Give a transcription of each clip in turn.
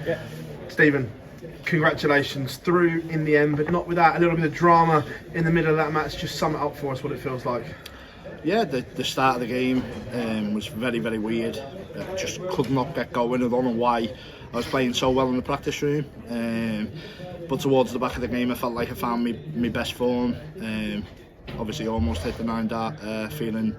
Yeah. Stephen, congratulations, through in the end, but not without a little bit of drama in the middle of that match. Just sum it up for us, what it feels like. Yeah, the start of the game was very, very weird. Just could not get going. I don't know why I was playing so well in the practice room. But towards the back of the game, I felt like I found my best form. Obviously, almost hit the 9-dart, feeling.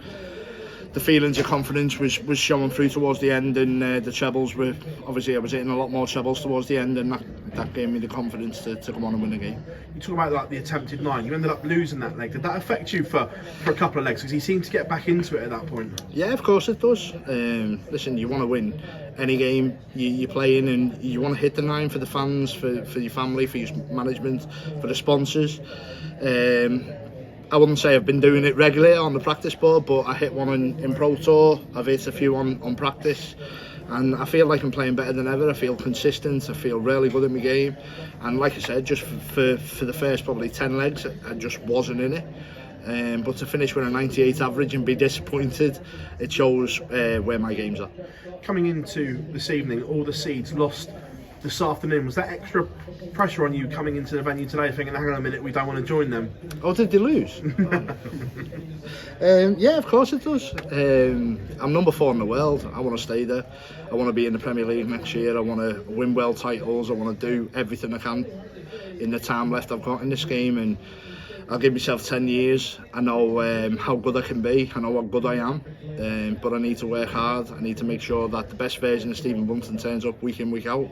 The feelings of confidence was showing through towards the end, and the trebles were obviously I was hitting a lot more trebles towards the end, and that gave me the confidence to come on and win the game. You talk about like the attempted 9. You ended up losing that leg. Did that affect you for a couple of legs? Because he seemed to get back into it at that point. Yeah, of course it does. Listen, you want to win any game you play in, and you want to hit the 9 for the fans, for your family, for your management, for the sponsors. I wouldn't say I've been doing it regularly on the practice board, but I hit one in Pro Tour, I've hit a few on practice, and I feel like I'm playing better than ever. I feel consistent, I feel really good in my game, and like I said, just for the first probably 10 legs, I just wasn't in it. But to finish with a 98 average and be disappointed, it shows where my game's at. Coming into this evening, all the seeds lost this afternoon. Was that extra pressure on you coming into the venue today thinking, hang on a minute, we don't want to join them? Oh, did they lose? Yeah, of course it does. I'm number 4 in the world. I want to stay there. I want to be in the Premier League next year. I want to win world titles. I want to do everything I can in the time left I've got in this game, and I'll give myself 10 years. I know how good I can be. I know how good I am. But I need to work hard. I need to make sure that the best version of Stephen Bunting turns up week in, week out.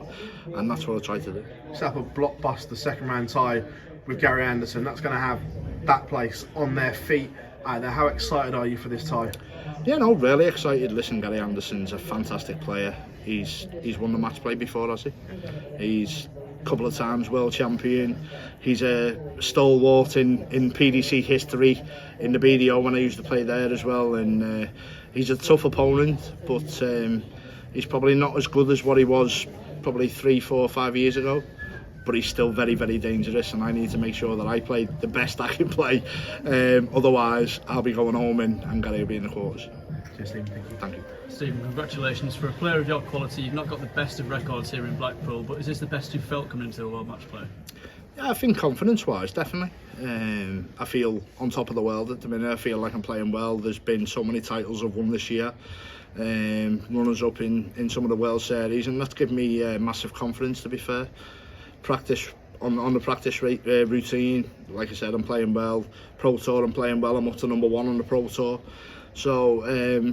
And that's what I try to do. Set up a blockbuster second round tie with Gary Anderson. That's going to have that place on their feet. How excited are you for this tie? Yeah, no, really excited. Listen, Gary Anderson's a fantastic player. He's won the match play before, has he? He's a couple of times world champion. He's a stalwart in PDC history in the BDO when I used to play there as well, and he's a tough opponent, but he's probably not as good as what he was probably 3, 4, 5 years ago, but he's still very, very dangerous, and I need to make sure that I play the best I can play. Otherwise I'll be going home and Gary will be in the quarters. Cheers, Stephen. Thank you. Thank you. Stephen, congratulations. For a player of your quality, you've not got the best of records here in Blackpool, but is this the best you've felt coming into a World Match Play? Yeah, I think confidence-wise, definitely. I feel on top of the world at the minute. I feel like I'm playing well. There's been so many titles I've won this year, runners up in some of the World Series, and that's given me massive confidence, to be fair. Practice on the practice routine, like I said, I'm playing well. Pro Tour, I'm playing well. I'm up to number 1 on the Pro Tour. So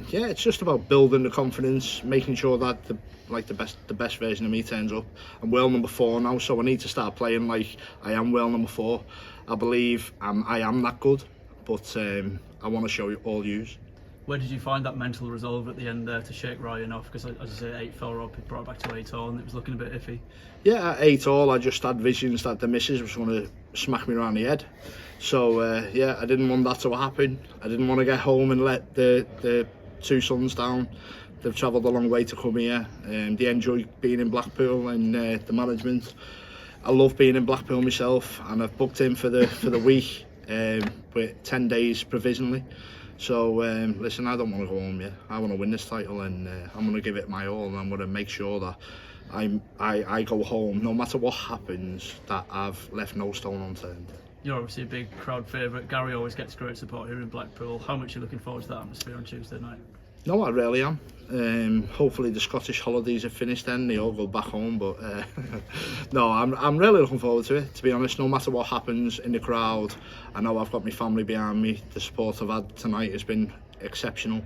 yeah, it's just about building the confidence, making sure that the best version of me turns up. I'm world number 4 now, so I need to start playing like I am world number 4. I believe I am that good, but I want to show you all yous. Where did you find that mental resolve at the end there to shake Ryan off? Because as I say, 8 fell up, it brought it back to 8 all, and it was looking a bit iffy. Yeah, at 8 all, I just had visions that the missus was going to smack me around the head. So yeah, I didn't want that to happen. I didn't want to get home and let the 2 sons down. They've travelled a long way to come here. They enjoy being in Blackpool, and the management. I love being in Blackpool myself, and I've booked in for the week with 10 days provisionally. So listen, I don't want to go home yet. I want to win this title, and I'm going to give it my all, and I'm going to make sure that I go home, no matter what happens, that I've left no stone unturned. You're obviously a big crowd favourite. Gary always gets great support here in Blackpool. How much are you looking forward to that atmosphere on Tuesday night? No, I really am. Hopefully the Scottish holidays are finished then, they all go back home, but no, I'm really looking forward to it, to be honest. No matter what happens in the crowd, I know I've got my family behind me. The support I've had tonight has been exceptional.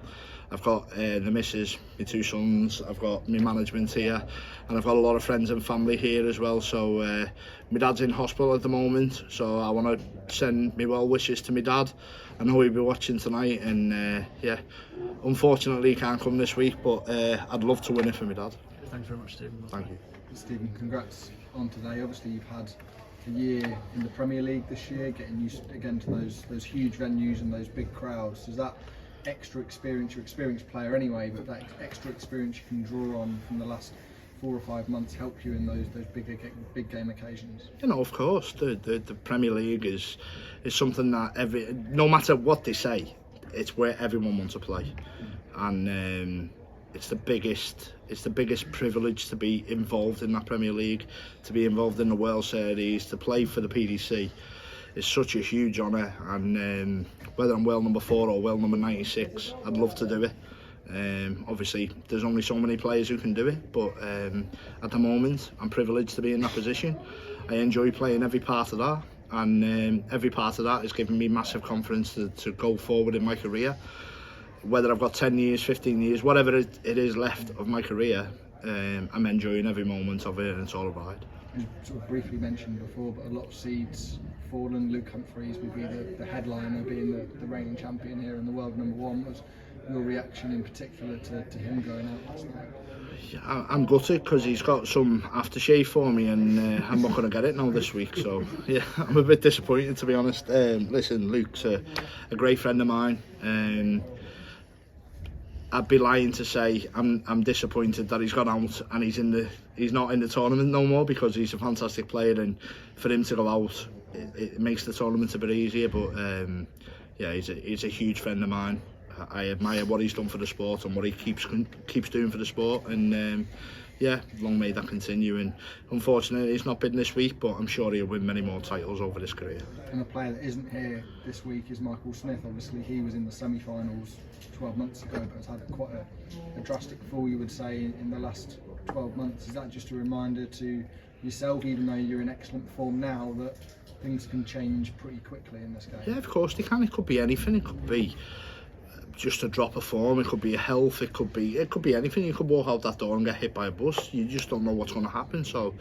I've got the missus, my 2 sons, I've got my management here, and I've got a lot of friends and family here as well. So my dad's in hospital at the moment, so I want to send my well wishes to my dad. I know he'll be watching tonight, and yeah, unfortunately he can't come this week, but I'd love to win it for my dad. Thanks very much, Stephen. Thank you. Stephen, congrats on today. Obviously you've had a year in the Premier League this year, getting used again to those huge venues and those big crowds. Does that extra experience, you're an experienced player anyway, but that extra experience you can draw on from the last 4 or 5 months help you in those big game occasions? You know, of course, the Premier League is something that no matter what they say, it's where everyone wants to play. And it's the biggest privilege to be involved in that Premier League, to be involved in the World Series, to play for the PDC. It's such a huge honour, and whether I'm world number 4 or world number 96, I'd love to do it. Obviously there's only so many players who can do it, but at the moment I'm privileged to be in that position. I enjoy playing every part of that, and every part of that has given me massive confidence to go forward in my career. Whether I've got 10 years, 15 years, whatever it is left of my career, I'm enjoying every moment of it, and it's all right. You sort of briefly mentioned before, but a lot of seeds fallen. Luke Humphreys would be the headliner, being the reigning champion here and the world number 1. Was your reaction in particular to him going out last night? Yeah, I'm gutted because he's got some aftershave for me, and I'm not going to get it now this week. So yeah, I'm a bit disappointed, to be honest. Listen, Luke's a great friend of mine. I'd be lying to say I'm disappointed that he's gone out and he's not in the tournament no more, because he's a fantastic player, and for him to go out, it makes the tournament a bit easier. But yeah, he's a huge friend of mine. I admire what he's done for the sport and what he keeps doing for the sport, and yeah, long may that continue. And unfortunately he's not been this week, but I'm sure he'll win many more titles over his career. And a player that isn't here this week is Michael Smith. Obviously he was in the semi-finals 12 months ago, but has had quite a drastic fall, you would say, in the last 12 months. Is that just a reminder to yourself, even though you're in excellent form now, that things can change pretty quickly in this game? Yeah, of course they can. It could be anything. It could be just a drop of form, it could be a health, it could be anything. You could walk out that door and get hit by a bus. You just don't know what's going to happen. So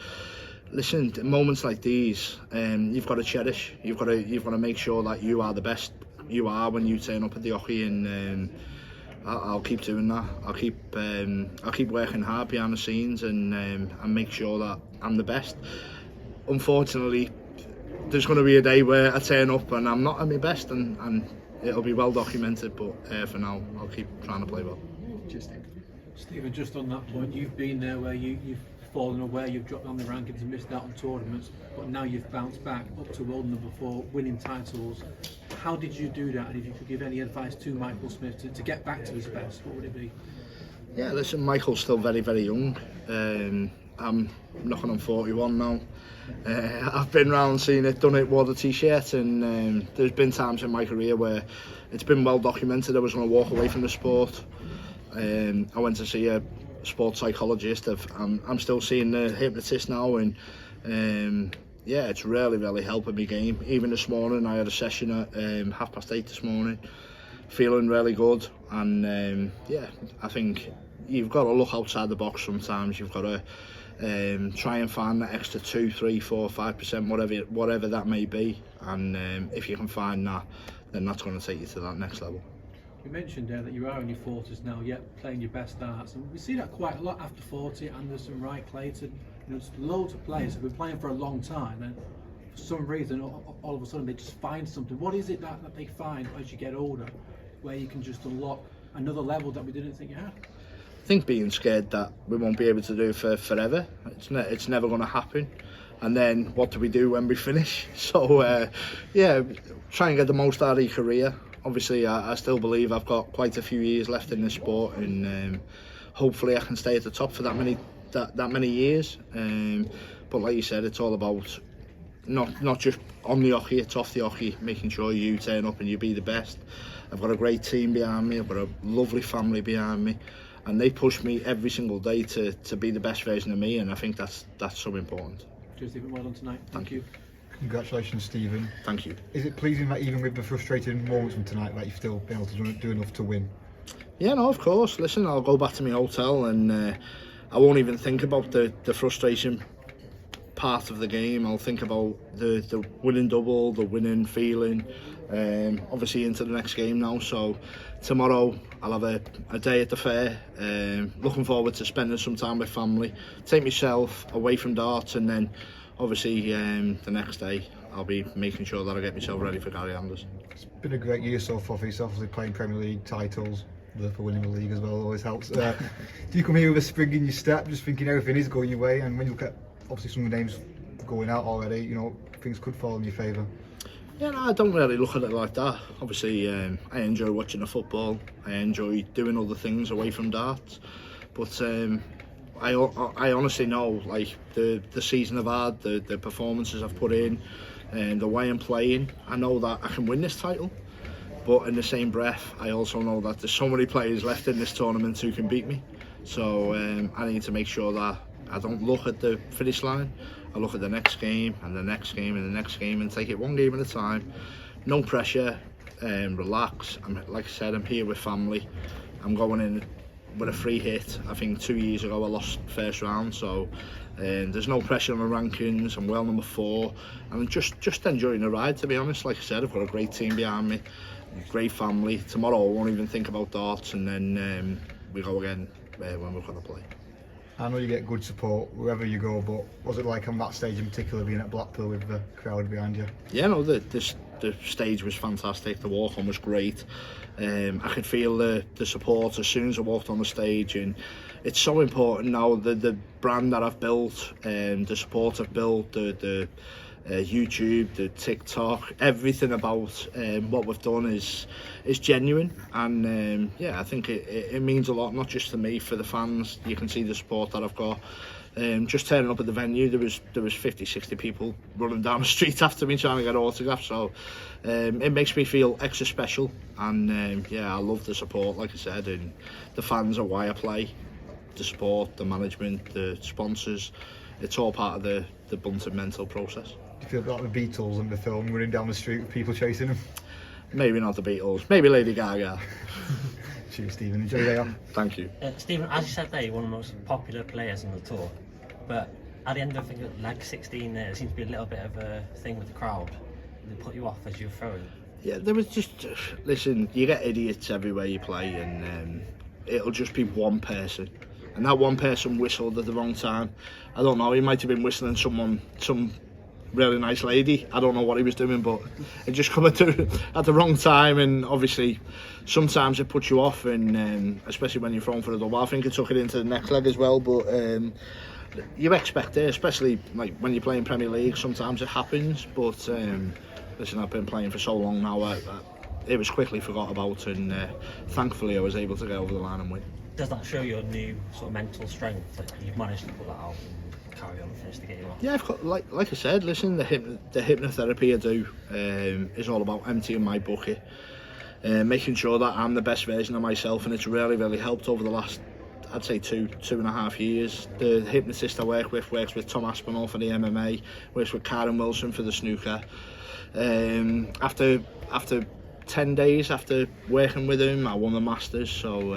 listen, moments like these, you've got to cherish. You've got to make sure that you are the best you are when you turn up at the hockey, and I'll keep doing that. I'll keep working hard behind the scenes, and make sure that I'm the best. Unfortunately, there's going to be a day where I turn up and I'm not at my best, and it'll be well documented, but for now I'll keep trying to play well. Just Stephen, just on that point, you've been there where you've fallen away, you've dropped down the rankings and missed out on tournaments, but now you've bounced back up to world number 4, winning titles. How did you do that? And if you could give any advice to Michael Smith to get back to his best, what would it be? Yeah, listen, Michael's still very, very young. I'm knocking on 41 now. I've been round, seen it, done it, wore the t-shirt, and there's been times in my career where it's been well documented I was going to walk away from the sport. I went to see a sports psychologist. I'm still seeing the hypnotist now, and yeah, it's really helping me game. Even this morning I had a session at 8:30 this morning, feeling really good, and yeah, I think you've got to look outside the box sometimes. You've got to try and find that extra 2, 3, 4, 5%, whatever that may be, and if you can find that, then that's going to take you to that next level. You mentioned there that you are in your 40s now, yet playing your best darts, and we see that quite a lot after 40. Anderson, Wright, Clayton, there's loads of players who've been playing for a long time, and for some reason all of a sudden they just find something. What is it that they find as you get older, where you can just unlock another level that we didn't think you had? I think being scared that we won't be able to do it for forever. It's never going to happen. And then what do we do when we finish? So yeah, try and get the most out of your career. Obviously I still believe I've got quite a few years left in this sport, and hopefully I can stay at the top for that many years. But like you said, it's all about not just on the hockey, it's off the hockey, making sure you turn up and you be the best. I've got a great team behind me, I've got a lovely family behind me, and they push me every single day to be the best version of me, and I think that's so important. Cheers, Stephen, well done tonight. Thank you. Congratulations, Stephen. Thank you. Is it pleasing that even with the frustrating moments from tonight that you've still been able to do enough to win? Yeah, no, of course. Listen, I'll go back to my hotel, and I won't even think about the frustration part of the game. I'll think about the winning double, the winning feeling, obviously into the next game now. So tomorrow I'll have a day at the fair, looking forward to spending some time with family, take myself away from darts, and then obviously the next day I'll be making sure that I get myself ready for Gary Anderson. It's been a great year so far for yourself, obviously playing Premier League titles, for winning the league as well always helps. Do you come here with a spring in your step, just thinking everything is going your way, and when you look at obviously some of the names going out already, you know, things could fall in your favour? Yeah, no, I don't really look at it like that. Obviously, I enjoy watching the football. I enjoy doing other things away from darts. But I honestly know, like, the season I've had, the performances I've put in, and the way I'm playing, I know that I can win this title. But in the same breath, I also know that there's so many players left in this tournament who can beat me. So I need to make sure that I don't look at the finish line. I look at the next game and the next game and the next game and take it one game at a time. No pressure, relax. Like I said, I'm here with family. I'm going in with a free hit. I think 2 years ago I lost first round, so there's no pressure on the rankings. I'm well number 4, and I'm just enjoying the ride, to be honest. Like I said, I've got a great team behind me, great family. Tomorrow I won't even think about darts, and then we go again when we're going to play. I know you get good support wherever you go, but was it like on that stage in particular, being at Blackpool with the crowd behind you? Yeah, no, the stage was fantastic. The walk-on was great. I could feel the support as soon as I walked on the stage, and it's so important now. The brand that I've built, the support I've built, the YouTube, the TikTok, everything about what we've done is genuine, and yeah, I think it means a lot, not just to me, for the fans. You can see the support that I've got. Just turning up at the venue, there was 50-60 people running down the street after me trying to get autographs, so it makes me feel extra special, and yeah, I love the support, like I said, and the fans are why I play. The support, the management, the sponsors, it's all part of the Bunting mental process. Do you feel like the Beatles in the film, running down the street with people chasing them? Maybe not the Beatles, maybe Lady Gaga. Cheers, Stephen. Enjoy your day off. Thank you. Stephen, as you said there, you're one of the most popular players on the tour, but at the end of leg 16 there seems to be a little bit of a thing with the crowd. They put you off as you were throwing. Yeah, there was just, listen, you get idiots everywhere you play, and it'll just be one person, and that one person whistled at the wrong time. I don't know, he might have been whistling some really nice lady. I don't know what he was doing, but it just come at the wrong time, and obviously sometimes it puts you off, and especially when you're throwing for a double. I think it took it into the next leg as well, but you expect it, especially like when you're playing Premier League. Sometimes it happens, but listen, I've been playing for so long now, it was quickly forgot about, and thankfully I was able to get over the line and win. Does that show your new sort of mental strength that you've managed to put that out and carry on and finish the game off? Yeah, I've got, like I said, listen, the hypnotherapy I do is all about emptying my bucket, making sure that I'm the best version of myself, and it's really helped over the last, I'd say, two and a half years. The hypnotist I work with works with Tom Aspinall for the MMA, works with Karen Wilson for the snooker. After 10 days after working with him, I won the Masters, so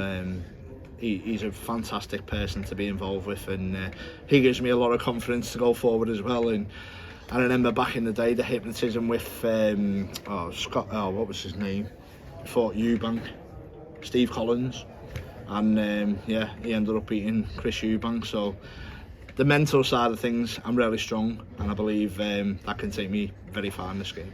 he's a fantastic person to be involved with, and he gives me a lot of confidence to go forward as well. And I remember back in the day, the hypnotism with what was his name? Fought Eubank, Steve Collins, and yeah, he ended up beating Chris Eubank. So the mental side of things, I'm really strong, and I believe that can take me very far in this game.